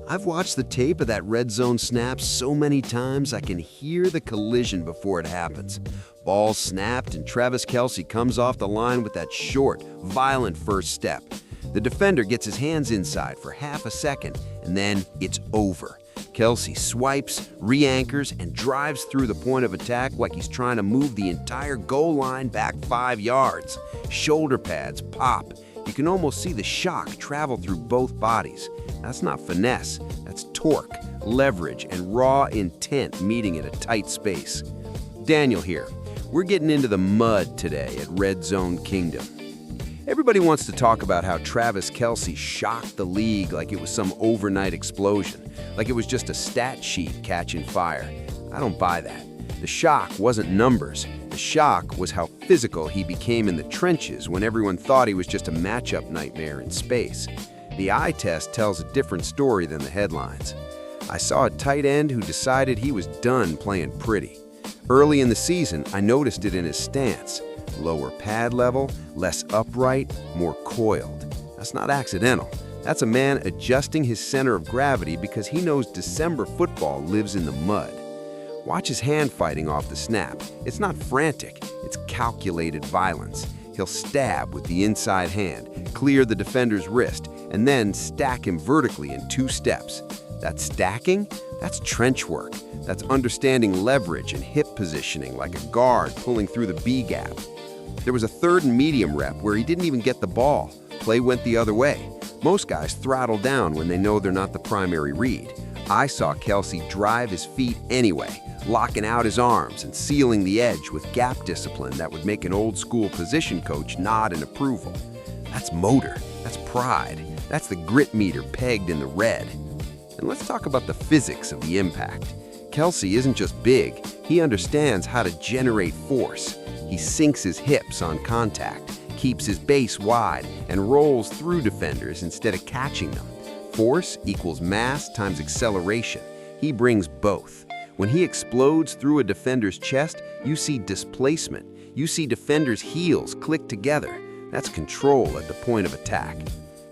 I've watched the tape of that red zone snap so many times I can hear the collision before it happens. Ball snapped and Travis Kelce comes off the line with that short, violent first step. The defender gets his hands inside for half a second, and then it's over. Kelce swipes, re-anchors, and drives through the point of attack like he's trying to move the entire goal line back 5 yards. Shoulder pads pop. You can almost see the shock travel through both bodies. That's not finesse, that's torque, leverage, and raw intent meeting in a tight space. Daniel here. We're getting into the mud today at RedZone Kingdom. Everybody wants to talk about how Travis Kelce shocked the league like it was some overnight explosion, like it was just a stat sheet catching fire. I don't buy that. The shock wasn't numbers. The shock was how physical he became in the trenches when everyone thought he was just a matchup nightmare in space. The eye test tells a different story than the headlines. I saw a tight end who decided he was done playing pretty. Early in the season, I noticed it in his stance. Lower pad level, less upright, more coiled. That's not accidental. That's a man adjusting his center of gravity because he knows December football lives in the mud. Watch his hand fighting off the snap. It's not frantic, it's calculated violence. He'll stab with the inside hand, clear the defender's wrist, and then stack him vertically in 2 steps. That stacking? That's trench work. That's understanding leverage and hip positioning like a guard pulling through the B gap. There was a 3rd and medium rep where he didn't even get the ball. Play went the other way. Most guys throttle down when they know they're not the primary read. I saw Kelce drive his feet anyway, locking out his arms and sealing the edge with gap discipline that would make an old-school position coach nod in approval. That's motor, that's pride, that's the grit meter pegged in the red. And let's talk about the physics of the impact. Kelce isn't just big, he understands how to generate force. He sinks his hips on contact, keeps his base wide, and rolls through defenders instead of catching them. Force equals mass times acceleration. He brings both. When he explodes through a defender's chest, you see displacement. You see defenders' heels click together. That's control at the point of attack.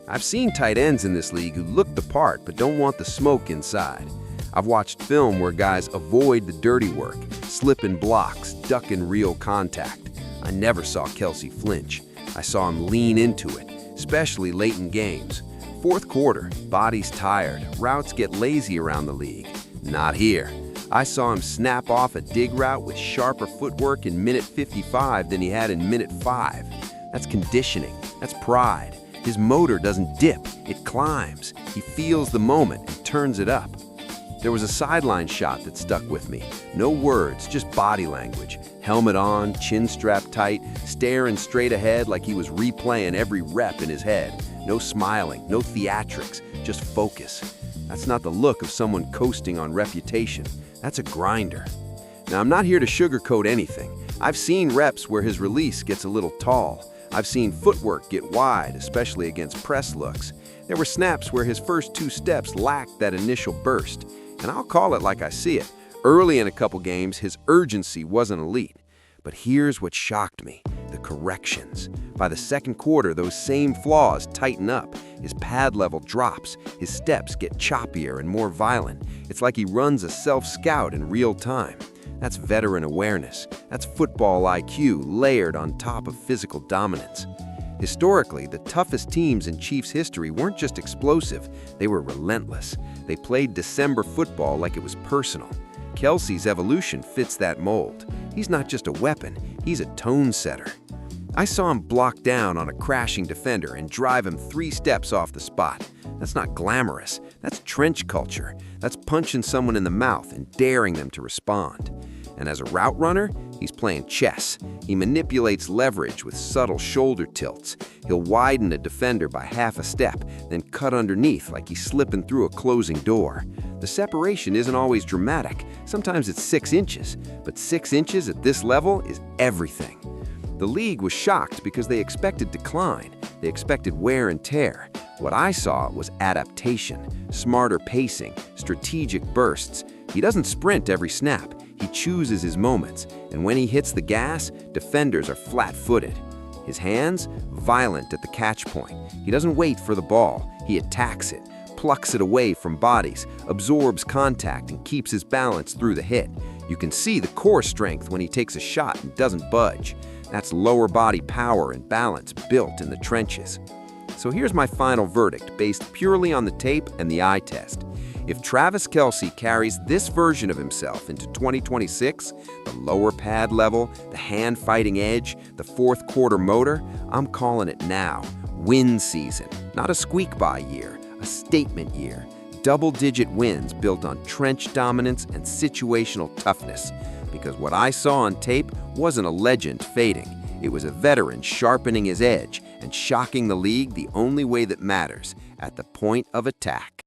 I've seen tight ends in this league who look the part but don't want the smoke inside. I've watched film where guys avoid the dirty work, slip in blocks, duck in real contact. I never saw Kelce flinch. I saw him lean into it, especially late in games. 4th quarter, body's tired, routes get lazy around the league. Not here. I saw him snap off a dig route with sharper footwork in minute 55 than he had in minute 5. That's conditioning. That's pride. His motor doesn't dip, it climbs. He feels the moment and turns it up. There was a sideline shot that stuck with me. No words, just body language. Helmet on, chin strapped tight, staring straight ahead like he was replaying every rep in his head. No smiling, no theatrics, just focus. That's not the look of someone coasting on reputation. That's a grinder. Now, I'm not here to sugarcoat anything. I've seen reps where his release gets a little tall. I've seen footwork get wide, especially against press looks. There were snaps where his first 2 steps lacked that initial burst. And I'll call it like I see it. Early in a couple games, his urgency wasn't elite. But here's what shocked me, the corrections. By the 2nd quarter, those same flaws tighten up. His pad level drops, his steps get choppier and more violent. It's like he runs a self-scout in real time. That's veteran awareness. That's football IQ layered on top of physical dominance. Historically, the toughest teams in Chiefs history weren't just explosive, they were relentless. They played December football like it was personal. Kelce's evolution fits that mold. He's not just a weapon, he's a tone setter. I saw him block down on a crashing defender and drive him 3 steps off the spot. That's not glamorous, that's trench culture. That's punching someone in the mouth and daring them to respond. And as a route runner, he's playing chess. He manipulates leverage with subtle shoulder tilts. He'll widen a defender by half a step, then cut underneath like he's slipping through a closing door. The separation isn't always dramatic. Sometimes it's 6 inches, but 6 inches at this level is everything. The league was shocked because they expected decline. They expected wear and tear. What I saw was adaptation, smarter pacing, strategic bursts. He doesn't sprint every snap. He chooses his moments, and when he hits the gas, defenders are flat-footed. His hands, violent at the catch point. He doesn't wait for the ball, he attacks it. plucks it away from bodies, absorbs contact, and keeps his balance through the hit. You can see the core strength when he takes a shot and doesn't budge. That's lower body power and balance built in the trenches. So here's my final verdict based purely on the tape and the eye test. If Travis Kelce carries this version of himself into 2026, the lower pad level, the hand-fighting edge, the fourth quarter motor, I'm calling it now. Win season, not a squeak-by year, a statement year. Double-digit wins built on trench dominance and situational toughness. Because what I saw on tape wasn't a legend fading. It was a veteran sharpening his edge and shocking the league the only way that matters, at the point of attack.